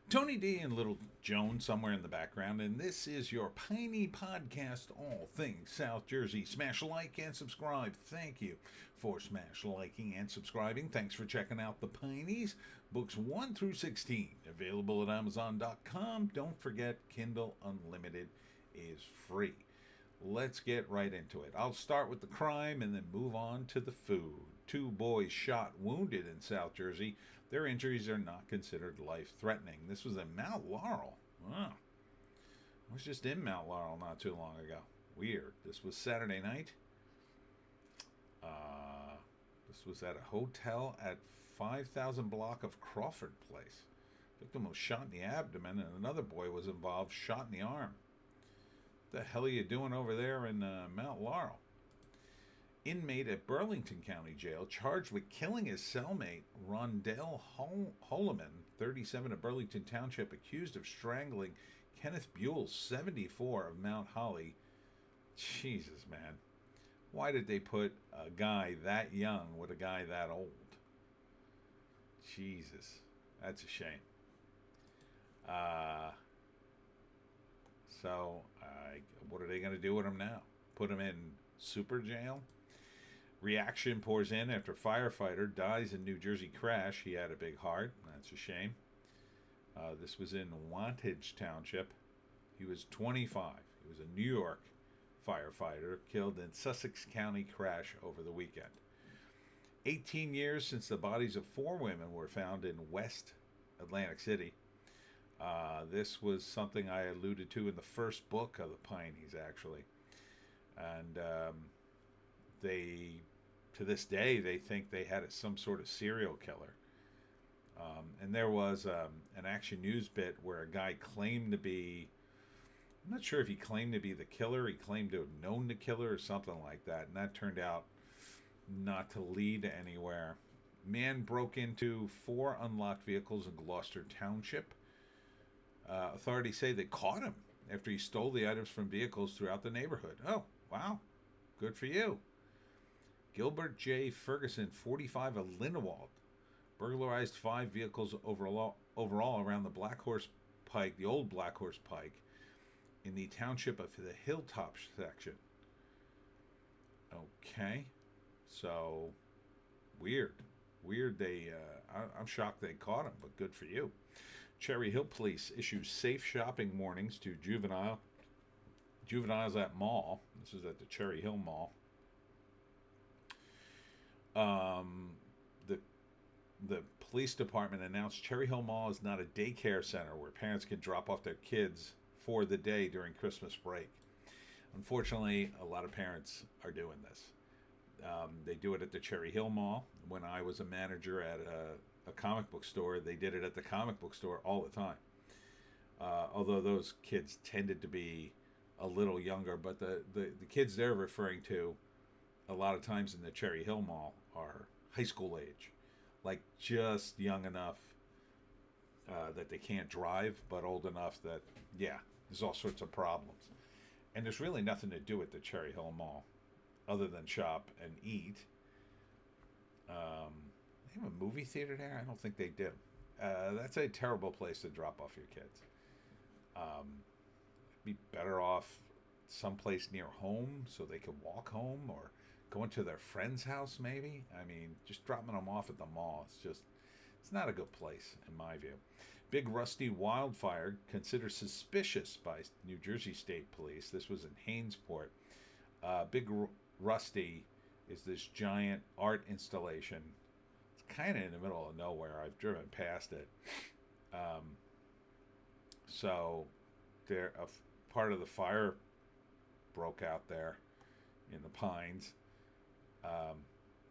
Tony D and Little Joan somewhere in the background, and this is your Piney podcast, all things South Jersey. Smash like and subscribe. Thank you for smash liking and subscribing. Thanks for checking out the Pineys, books 1 through 16, available at Amazon.com. Don't forget, Kindle Unlimited is free. Let's get right into it. I'll start with the crime and then move on to the food. Two boys shot, wounded in South Jersey. Their injuries are not considered life-threatening. This was in Mount Laurel. Wow. I was just in Mount Laurel not too long ago. Weird. This was Saturday night. This was at a hotel at 5000 block of Crawford Place. Victim was shot in the abdomen, and another boy was involved, shot in the arm. What the hell are you doing over there in Mount Laurel? Inmate at Burlington County Jail charged with killing his cellmate, Rondell Holloman, 37 of Burlington Township, accused of strangling Kenneth Buell, 74 of Mount Holly. Jesus, man. Why did they put a guy that young with a guy that old? Jesus. That's a shame. What are they going to do with him now? Put him in super jail? Reaction pours in after firefighter dies in New Jersey crash. He had a big heart. That's a shame. This was in Wantage Township. He was 25. He was a New York firefighter killed in Sussex County crash over the weekend. 18 years since the bodies of 4 women were found in West Atlantic City. This was something I alluded to in the first book of the Pineys, actually. And to this day, they think they had some sort of serial killer. And there was an Action News bit where a guy claimed to be, I'm not sure if he claimed to be the killer, he claimed to have known the killer or something like that, and that turned out not to lead anywhere. Man broke into 4 unlocked vehicles in Gloucester Township. Authorities say they caught him after he stole the items from vehicles throughout the neighborhood. Oh, wow. Good for you. Gilbert J. Ferguson, 45 of Lindenwald, burglarized 5 vehicles overall around the Black Horse Pike, the old Black Horse Pike, in the township of the Hilltop section. Okay. So, weird. I'm shocked they caught him, but good for you. Cherry Hill Police issues safe shopping warnings to juveniles at mall. This is at the Cherry Hill Mall. The police department announced Cherry Hill Mall is not a daycare center where parents can drop off their kids for the day during Christmas break. Unfortunately, a lot of parents are doing this. They do it at the Cherry Hill Mall. When I was a manager at a comic book store, they did it at the comic book store all the time. Although those kids tended to be a little younger, but the kids they're referring to a lot of times in the Cherry Hill Mall are high school age, like just young enough that they can't drive, but old enough that, yeah, there's all sorts of problems. And there's really nothing to do at the Cherry Hill Mall other than shop and eat. They have a movie theater there? I don't think they do. That's a terrible place to drop off your kids. Be better off someplace near home so they can walk home, or going to their friend's house maybe. I mean, just dropping them off at the mall, it's not a good place in my view. Big Rusty wildfire considered suspicious by New Jersey State Police. This was in Hainesport. Big Rusty is this giant art installation. It's kind of in the middle of nowhere. I've driven past it. So there, part of the fire broke out there in the pines.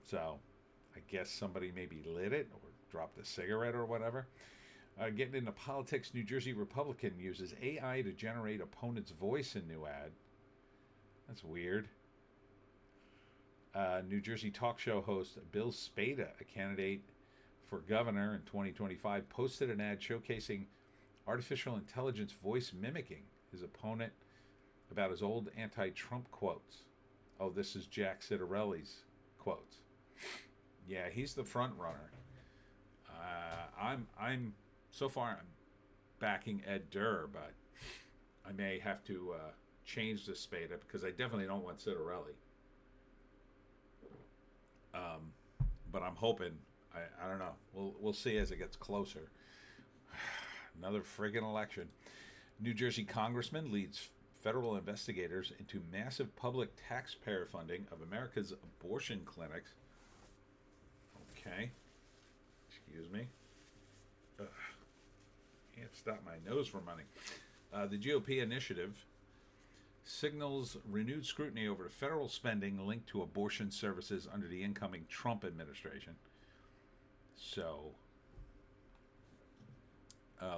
So I guess somebody maybe lit it or dropped a cigarette or whatever. Getting into politics, New Jersey Republican uses AI to generate opponent's voice in new ad. That's weird. New Jersey talk show host Bill Spada, a candidate for governor in 2025, posted an ad showcasing artificial intelligence voice mimicking his opponent about his old anti-Trump quotes. Oh, this is Jack Citarelli's quotes. Yeah, he's the front runner. I'm so far backing Ed Durr, but I may have to change the spade up because I definitely don't want Citarelli. Um, but I'm hoping. I don't know. We'll see as it gets closer. Another friggin' election. New Jersey congressman leads federal investigators into massive public taxpayer funding of America's abortion clinics. Okay. Excuse me. Ugh. Can't stop my nose from running. The GOP initiative signals renewed scrutiny over federal spending linked to abortion services under the incoming Trump administration. So,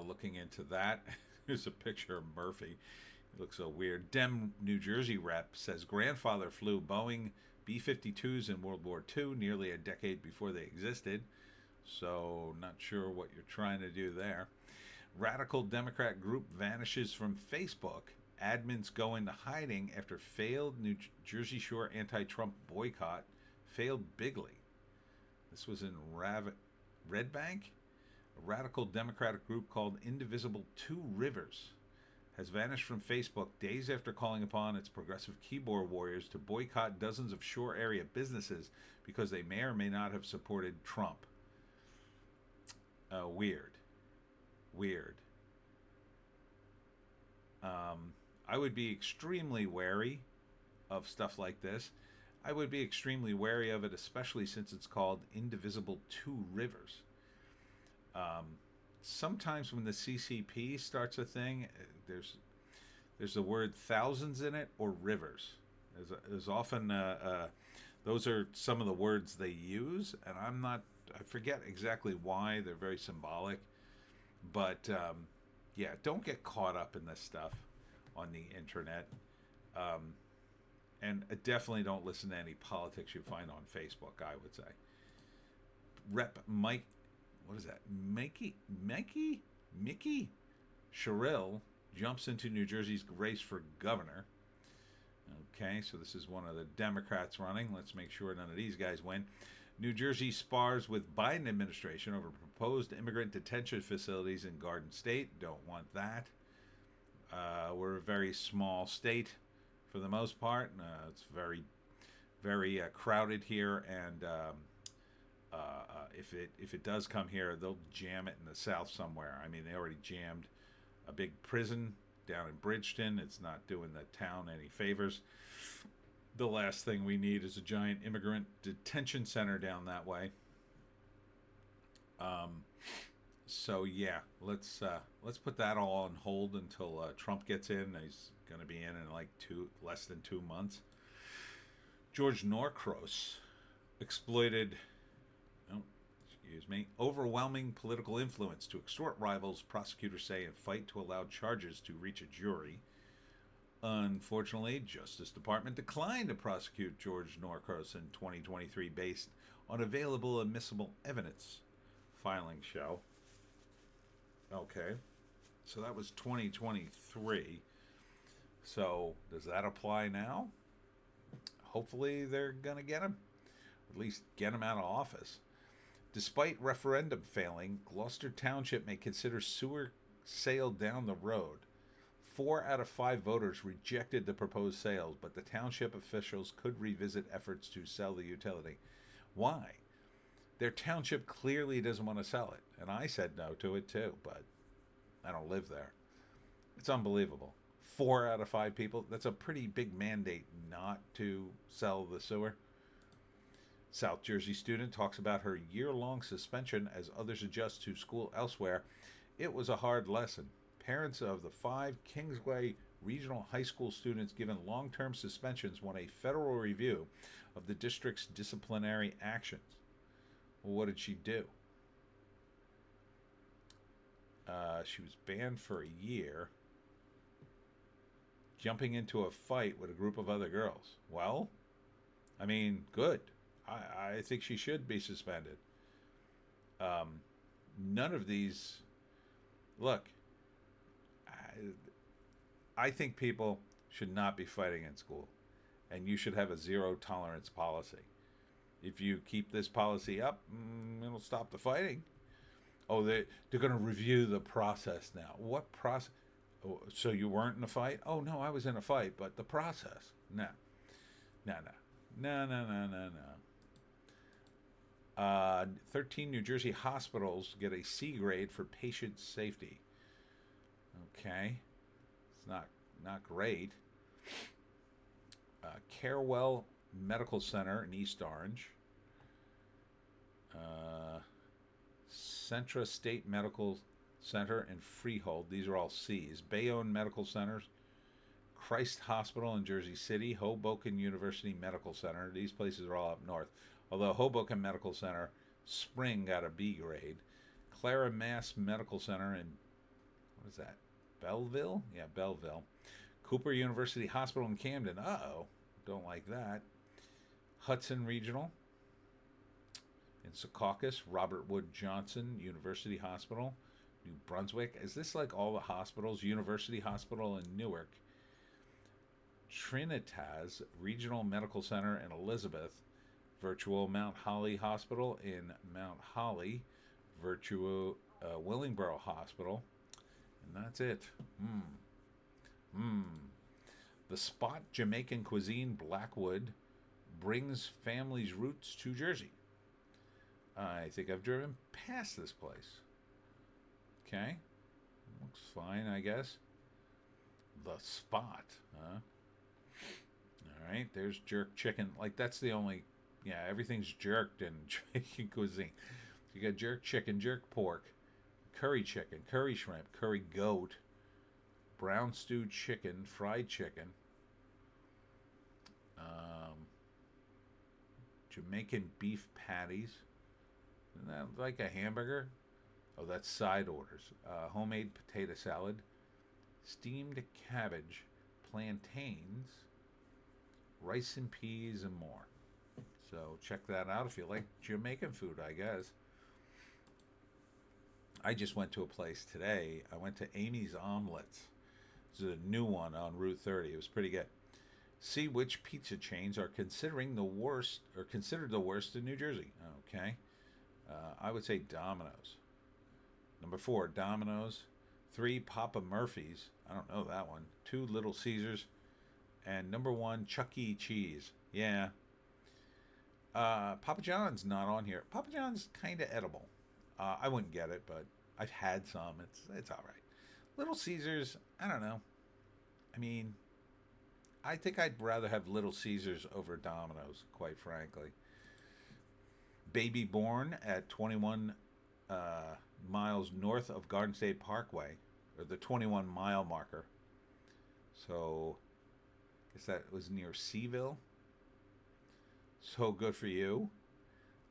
looking into that, here's a picture of Murphy. He looks so weird. Dem New Jersey rep says grandfather flew Boeing B-52s in World War II, nearly a decade before they existed. So, not sure what you're trying to do there. Radical Democrat group vanishes from Facebook. Admins go into hiding after failed New Jersey Shore anti-Trump boycott failed bigly. This was in Red Bank. A radical Democratic group called Indivisible Two Rivers has vanished from Facebook days after calling upon its progressive keyboard warriors to boycott dozens of shore area businesses because they may or may not have supported Trump. Weird. I would be extremely wary of stuff like this. I would be extremely wary of it, especially since it's called Indivisible Two Rivers. Sometimes when the CCP starts a thing, there's the word thousands in it or rivers. There's often those are some of the words they use, and I forget exactly why. They're very symbolic, but yeah, don't get caught up in this stuff on the internet. And definitely don't listen to any politics you find on Facebook, I would say. Rep Mike, what is that? Mickey Sherrill jumps into New Jersey's race for governor. Okay, so this is one of the Democrats running. Let's make sure none of these guys win. New Jersey spars with Biden administration over proposed immigrant detention facilities in Garden State. Don't want that. We're a very small state for the most part. It's very, very crowded here, and if it does come here, they'll jam it in the South somewhere. I mean, they already jammed a big prison down in Bridgeton. It's not doing the town any favors. The last thing we need is a giant immigrant detention center down that way. So yeah, let's put that all on hold until Trump gets in. He's going to be in like less than 2 months. George Norcross exploited, overwhelming political influence to extort rivals, prosecutors say, and fight to allow charges to reach a jury. Unfortunately, Justice Department declined to prosecute George Norcross in 2023 based on available admissible evidence. Filing show. Okay, so that was 2023. So does that apply now? Hopefully they're going to get him. At least get him out of office. Despite referendum failing, Gloucester Township may consider sewer sale down the road. 4 out of 5 voters rejected the proposed sales, but the township officials could revisit efforts to sell the utility. Why? Their township clearly doesn't want to sell it, and I said no to it too, but I don't live there. It's unbelievable. 4 out of 5 people, that's a pretty big mandate not to sell the sewer. South Jersey student talks about her year-long suspension as others adjust to school elsewhere. It was a hard lesson. Parents of the 5 Kingsway Regional High School students given long-term suspensions won a federal review of the district's disciplinary actions. Well, what did she do? She was banned for a year, jumping into a fight with a group of other girls. Well, I mean, good. I think she should be suspended. None of these... Look, I think people should not be fighting in school, and you should have a zero-tolerance policy. If you keep this policy up, it'll stop the fighting. Oh, they're going to review the process now. What process? Oh, so you weren't in a fight? Oh no, I was in a fight, but the process. No, no, no, no, no, no, no, no. 13 New Jersey hospitals get a C grade for patient safety. Okay, it's not great. Carewell Medical Center in East Orange. Uh, Centra State Medical Center in Freehold. These are all C's. Bayonne Medical Centers. Christ Hospital in Jersey City. Hoboken University Medical Center. These places are all up north. Although Hoboken Medical Center, Spring got a B grade. Clara Mass Medical Center in, what is that? Belleville? Yeah, Belleville. Cooper University Hospital in Camden. Uh-oh. Don't like that. Hudson Regional in Secaucus. Robert Wood Johnson University Hospital. New Brunswick. Is this like all the hospitals? University Hospital in Newark. Trinitas Regional Medical Center in Elizabeth. Virtual Mount Holly Hospital in Mount Holly. Virtual Willingboro Hospital. And that's it. The Spot Jamaican Cuisine Blackwood brings families' roots to Jersey. I think I've driven past this place. Okay. Looks fine, I guess. The Spot, huh? All right, there's jerk chicken. Like, that's the only... Yeah, everything's jerked in Jamaican cuisine. You got jerk chicken, jerk pork, curry chicken, curry shrimp, curry goat, brown stewed chicken, fried chicken, Jamaican beef patties. Isn't that like a hamburger? Oh, that's side orders. Homemade potato salad, steamed cabbage, plantains, rice and peas, and more. So check that out if you like Jamaican food, I guess. I just went to a place today. I went to Amy's Omelets. This is a new one on Route 30. It was pretty good. See which pizza chains are considering the worst or considered the worst in New Jersey. Okay. I would say Domino's. Number 4, Domino's. 3, Papa Murphy's. I don't know that one. 2, Little Caesars. And number 1, Chuck E. Cheese. Yeah. Papa John's not on here. Papa John's kind of edible. I wouldn't get it, but I've had some. It's all right. Little Caesars, I don't know. I mean, I think I'd rather have Little Caesars over Domino's, quite frankly. Baby Born at 21 miles north of Garden State Parkway, or the 21-mile marker. So, I guess that was near Seaville. So good for you.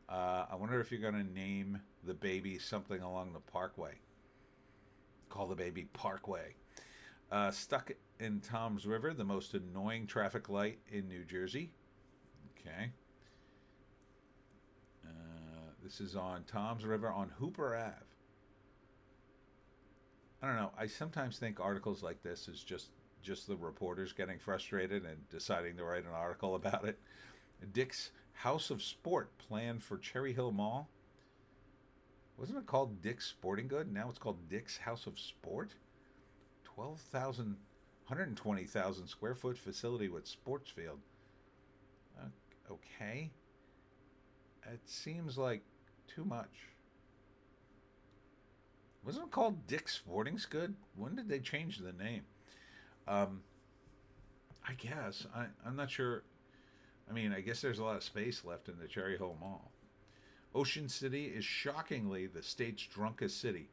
I wonder if you're going to name the baby something along the parkway. Call the baby Parkway. Stuck in Tom's River, the most annoying traffic light in New Jersey. Okay. This is on Tom's River on Hooper Ave. I don't know. I sometimes think articles like this is just the reporters getting frustrated and deciding to write an article about it. Dick's House of Sport planned for Cherry Hill Mall. Wasn't it called Dick's Sporting Good? Now it's called Dick's House of Sport? 120,000 square foot facility with sports field. Okay. It seems like too much. Wasn't it called Dick's Sporting Good? When did they change the name? I guess. I'm not sure. I mean, I guess there's a lot of space left in the Cherry Hill Mall. Ocean City is shockingly the state's drunkest city.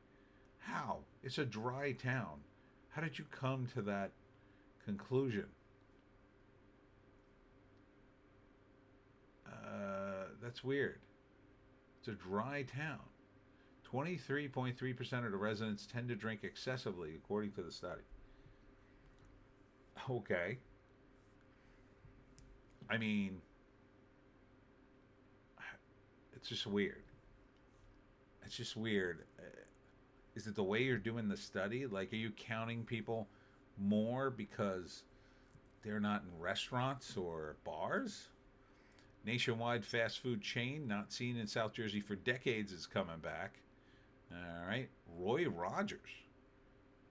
How? It's a dry town. How did you come to that conclusion? That's weird. It's a dry town. 23.3% of the residents tend to drink excessively, according to the study. Okay. I mean, it's just weird. It's just weird. Is it the way you're doing the study? Like, are you counting people more because they're not in restaurants or bars? Nationwide fast food chain not seen in South Jersey for decades is coming back. All right. Roy Rogers.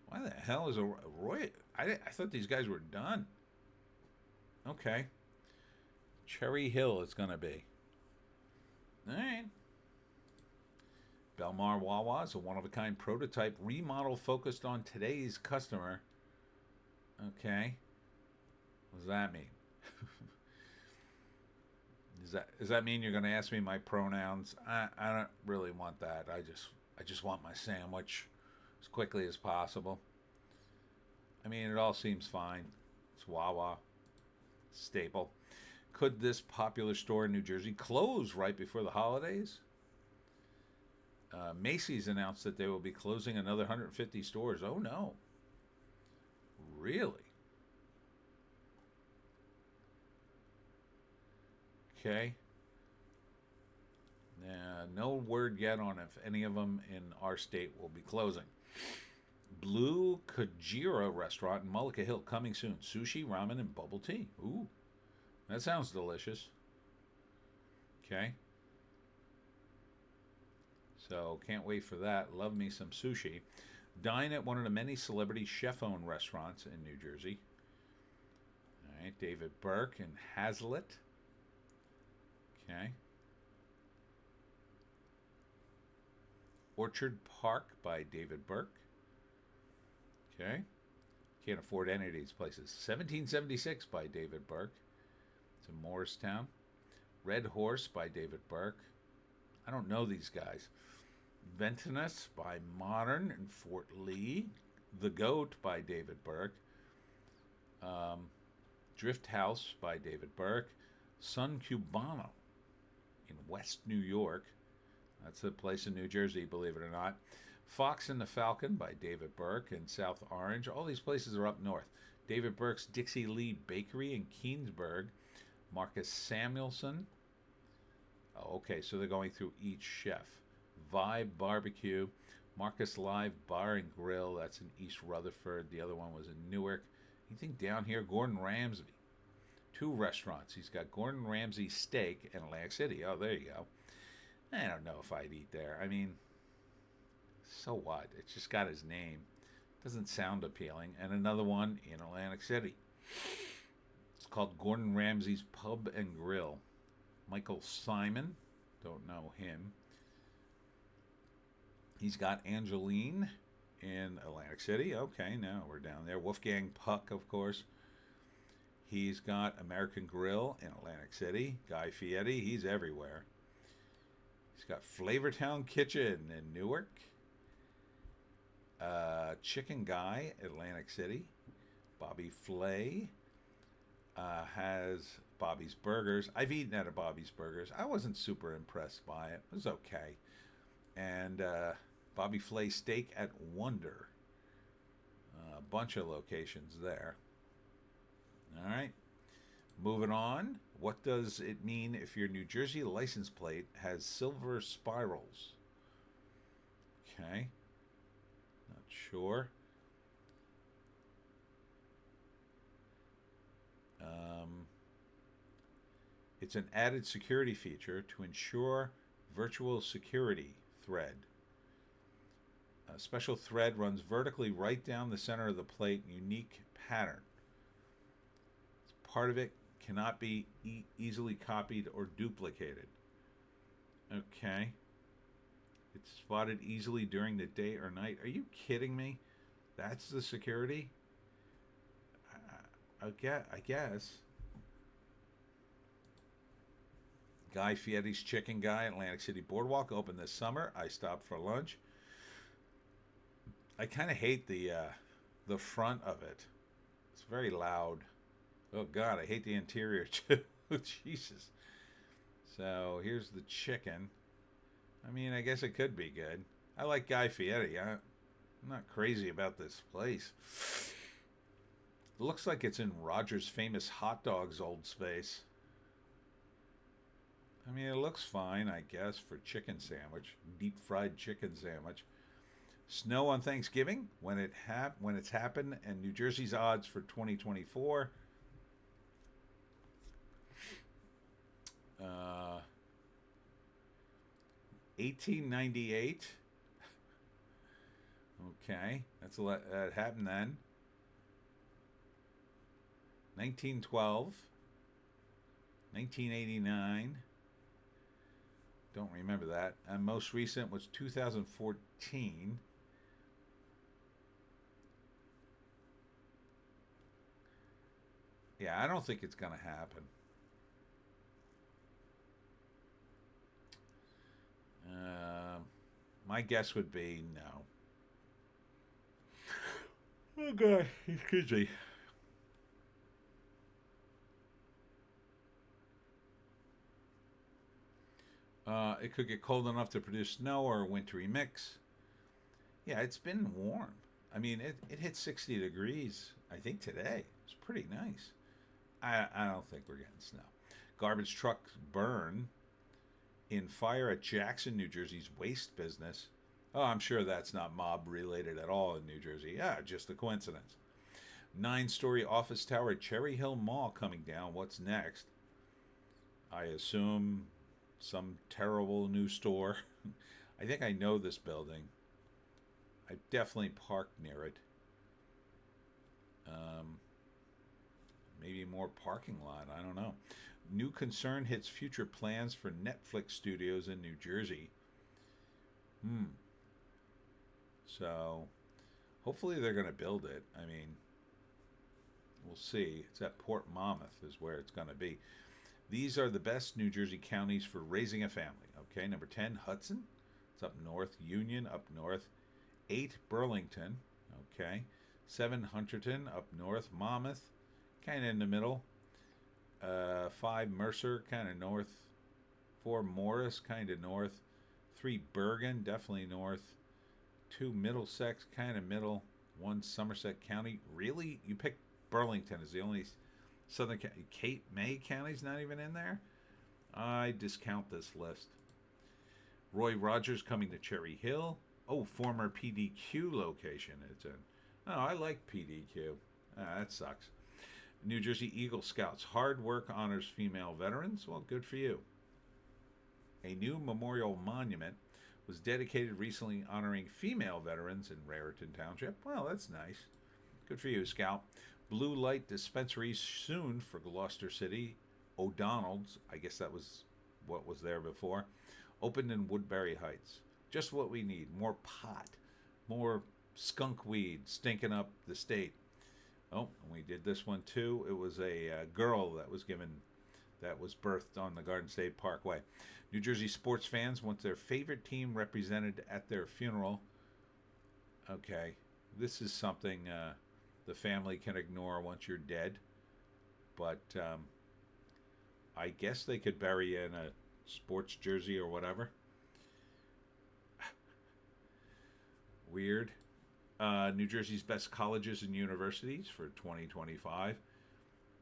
Why the hell is a Roy? I thought these guys were done. Okay. Cherry Hill it's going to be. All right. Belmar Wawa is a one-of-a-kind prototype remodel focused on today's customer. Okay. What does that mean? Does that mean you're going to ask me my pronouns? I don't really want that. I just want my sandwich as quickly as possible. I mean, it all seems fine. It's Wawa, staple. Could this popular store in New Jersey close right before the holidays? Macy's announced that they will be closing another 150 stores. Oh no. Really? Okay. No word yet on if any of them in our state will be closing. Blue Kajira restaurant in Mullica Hill coming soon. Sushi, ramen, and bubble tea. Ooh, that sounds delicious. Okay. So can't wait for that. Love me some sushi. Dine at one of the many celebrity chef-owned restaurants in New Jersey. All right, David Burke in Hazlitt. Okay. Orchard Park by David Burke. Okay. Can't afford any of these places. 1776 by David Burke. It's in Morristown. Red Horse by David Burke. I don't know these guys. Ventinus by Modern in Fort Lee. The Goat by David Burke. Drift House by David Burke. Sun Cubano in West New York. That's a place in New Jersey, believe it or not. Fox and the Falcon by David Burke in South Orange. All these places are up north. David Burke's Dixie Lee Bakery in Keensburg. Marcus Samuelson. Oh, okay, so they're going through each chef. Vibe Barbecue. Marcus Live Bar and Grill. That's in East Rutherford. The other one was in Newark. Anything down here? Gordon Ramsay. 2 restaurants. He's got Gordon Ramsay Steak in Atlantic City. Oh, there you go. I don't know if I'd eat there. I mean, so what? It's just got his name. Doesn't sound appealing. And another one in Atlantic City. It's called Gordon Ramsay's Pub and Grill. Michael Simon. Don't know him. He's got Angeline in Atlantic City. Okay, now we're down there. Wolfgang Puck, of course. He's got American Grill in Atlantic City. Guy Fieri, he's everywhere. He's got Flavortown Kitchen in Newark. Chicken Guy, Atlantic City. Bobby Flay has Bobby's Burgers. I've eaten at a Bobby's Burgers. I wasn't super impressed by it. It was okay. And Bobby Flay Steak at Wonder. A bunch of locations there. All right. Moving on. What does it mean if your New Jersey license plate has silver spirals? Okay. Not sure. It's an added security feature to ensure virtual security thread. A special thread runs vertically right down the center of the plate, unique pattern. Part of it cannot be easily copied or duplicated. Okay. It's spotted easily during the day or night. Are you kidding me? That's the security? I guess. Guy Fieri's Chicken Guy, Atlantic City Boardwalk, opened this summer. I stopped for lunch. I kind of hate the front of it. It's very loud. Oh, God, I hate the interior, too. Jesus. So, here's the chicken. I mean, I guess it could be good. I like Guy Fieri. I'm not crazy about this place. It looks like it's in Roger's Famous Hot Dogs old space. I mean, it looks fine, I guess, for chicken sandwich. Deep fried chicken sandwich. Snow on Thanksgiving, when it's happened, and New Jersey's odds for 2024. 1898. Okay, that happened then. 1912, 1989. Don't remember that. And most recent was 2014. Yeah, I don't think it's going to happen. Uh, my guess would be no. Okay, excuse me. It could get cold enough to produce snow or a wintry mix. Yeah, it's been warm. I mean, it hit 60 degrees, I think, today. It's pretty nice. I don't think we're getting snow. Garbage trucks burn in fire at Jackson, New Jersey's waste business. Oh, I'm sure that's not mob related at all in New Jersey. Yeah, just a coincidence. 9-story office tower at Cherry Hill Mall coming down. What's next? I assume some terrible new store. I think I know this building. I definitely parked near it. Um, Maybe more parking lot. I don't know. New concern hits future plans for Netflix studios in New Jersey. Hmm. So hopefully they're going to build it. I mean, we'll see. It's at Port Monmouth is where it's going to be. These are the best New Jersey counties for raising a family. Okay, number 10, Hudson. It's up north. Union, up north. 8, Burlington. Okay. 7, Hunterton, up north. Monmouth, kind of in the middle. 5, Mercer, kind of north. 4, Morris, kind of north. 3, Bergen, definitely north. 2, Middlesex, kind of middle. 1, Somerset County. Really? You picked Burlington as the only Southern County. Cape May County's not even in there? I discount this list. Roy Rogers coming to Cherry Hill. Oh, former PDQ location it's in. Oh, I like PDQ. That sucks. New Jersey Eagle Scouts. Hard work honors female veterans. Well, good for you. A new memorial monument was dedicated recently honoring female veterans in Raritan Township. Well, that's nice. Good for you, Scout. Blue light dispensary soon for Gloucester City. O'Donnell's, I guess that was what was there before, opened in Woodbury Heights. Just what we need. More pot. More skunk weed stinking up the state. Oh, and we did this one too. It was a girl that was birthed on the Garden State Parkway. New Jersey sports fans want their favorite team represented at their funeral. Okay, this is something the family can ignore once you're dead, but I guess they could bury you in a sports jersey or whatever. Weird. New Jersey's best colleges and universities for 2025.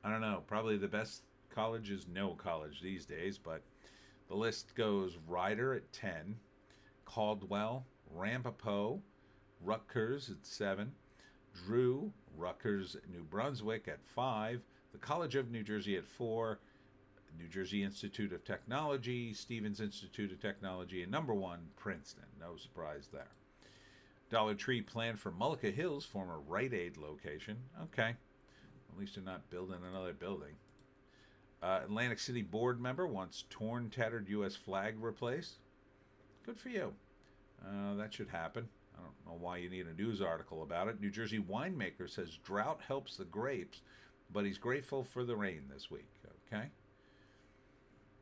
I don't know. Probably the best college is no college these days, but the list goes Rider at 10, Caldwell, Ramapo, Rutgers at 7, Drew, Rutgers, New Brunswick at 5, the College of New Jersey at 4, New Jersey Institute of Technology, Stevens Institute of Technology, and number 1, Princeton. No surprise there. Dollar Tree planned for Mullica Hills, former Rite Aid location. Okay. At least they're not building another building. Atlantic City board member wants torn, tattered U.S. flag replaced. Good for you. That should happen. I don't know why you need a news article about it. New Jersey winemaker says drought helps the grapes, but he's grateful for the rain this week. Okay.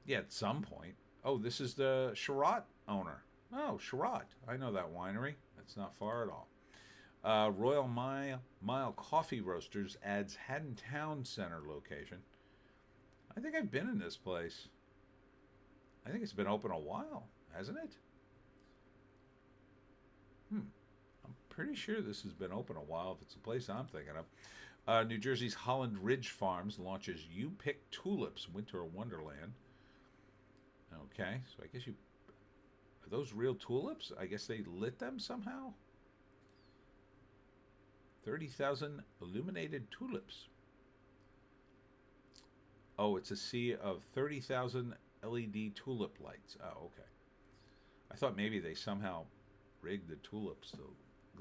Yeah, at some point. Oh, this is the Sherratt owner. Oh, Sherratt. I know that winery. That's not far at all. Royal Mile Coffee Roasters adds Haddon Town Center location. I think I've been in this place. I think it's been open a while, hasn't it? I'm pretty sure this has been open a while if it's a place I'm thinking of. New Jersey's Holland Ridge Farms launches You Pick Tulips Winter Wonderland. Okay, so I guess are those real tulips? I guess they lit them somehow. 30,000 illuminated tulips. Oh, it's a sea of 30,000 LED tulip lights. Oh, okay. I thought maybe they somehow rigged the tulips to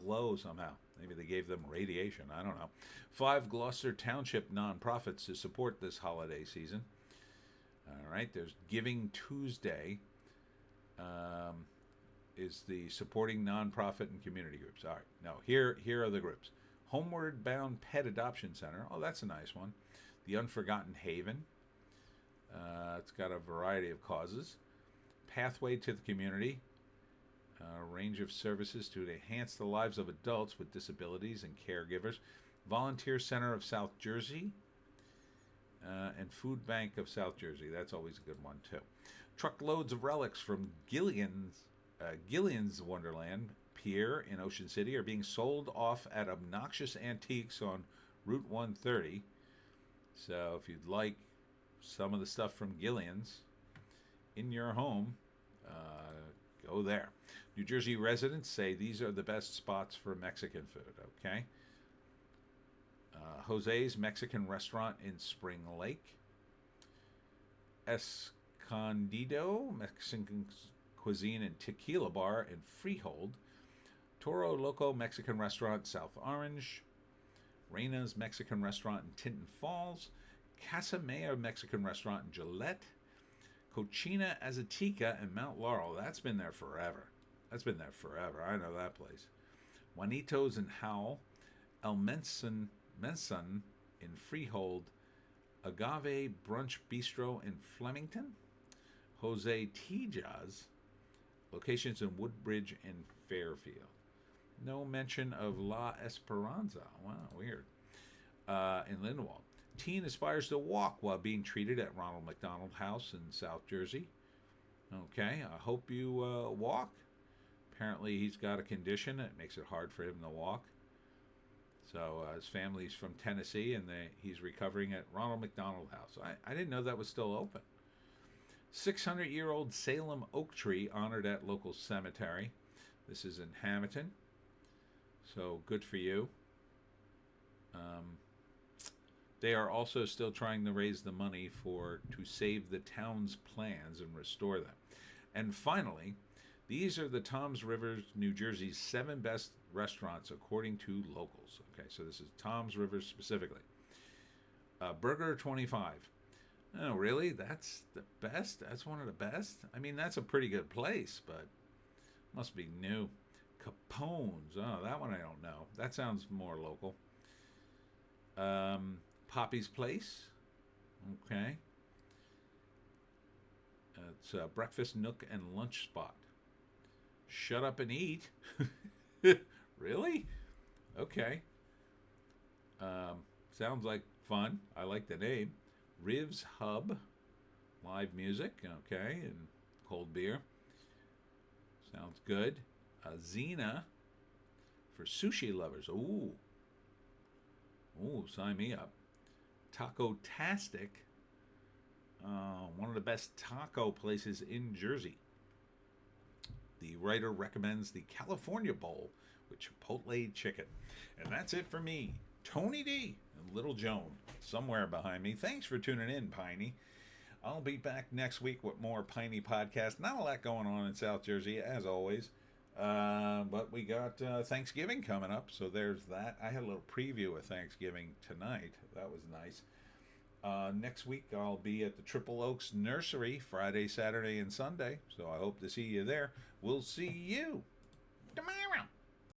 glow somehow. Maybe they gave them radiation. I don't know. 5 Gloucester Township nonprofits to support this holiday season. All right, there's Giving Tuesday. Is the supporting nonprofit and community groups. All right, no, here are the groups. Homeward Bound Pet Adoption Center. Oh, that's a nice one. The Unforgotten Haven. It's got a variety of causes. Pathway to the Community. A range of services to enhance the lives of adults with disabilities and caregivers. Volunteer Center of South Jersey. And Food Bank of South Jersey. That's always a good one, too. Truckloads of relics from Gillian's Wonderland Pier in Ocean City are being sold off at Obnoxious Antiques on Route 130. So if you'd like some of the stuff from Gillian's in your home, go there. New Jersey residents say these are the best spots for Mexican food, okay? Jose's Mexican Restaurant in Spring Lake. Escondido Mexican Cuisine and Tequila Bar in Freehold. Toro Loco Mexican Restaurant, South Orange. Reina's Mexican Restaurant in Tinton Falls. Casa Maya Mexican Restaurant in Gillette. Cochina Azateca in Mount Laurel. That's been there forever. I know that place. Juanitos in Howell. El Menson in Freehold. Agave Brunch Bistro in Flemington. Jose Tijas. Locations in Woodbridge and Fairfield. No mention of La Esperanza. Wow, weird. In Lindenwold. Teen aspires to walk while being treated at Ronald McDonald House in South Jersey. Okay, I hope you walk. Apparently he's got a condition that makes it hard for him to walk. So his family's from Tennessee, and he's recovering at Ronald McDonald House. I didn't know that was still open. 600-year-old Salem oak tree honored at local cemetery. This is in Hamilton. So good for you. They are also still trying to raise the money to save the town's plans and restore them. And finally, these are the Toms River, New Jersey's 7 best restaurants according to locals. Okay, so this is Toms River specifically. Burger 25. Oh, really? That's the best? That's one of the best? I mean, that's a pretty good place, but must be new. Capone's. Oh, that one I don't know. That sounds more local. Poppy's Place. Okay. It's a breakfast nook and lunch spot. Shut Up and Eat. Really? Okay. Sounds like fun. I like the name. Rivs Hub. Live music. Okay. And cold beer. Sounds good. Xena for sushi lovers. Ooh, sign me up. Taco-tastic. One of the best taco places in Jersey. The writer recommends the California Bowl with Chipotle chicken. And that's it for me, Tony D, and Little Joan, somewhere behind me. Thanks for tuning in, Piney. I'll be back next week with more Piney podcast. Not a lot going on in South Jersey, as always. But we got Thanksgiving coming up, so there's that. I had a little preview of Thanksgiving tonight. That was nice. Next week, I'll be at the Triple Oaks Nursery Friday, Saturday, and Sunday, so I hope to see you there. We'll see you tomorrow.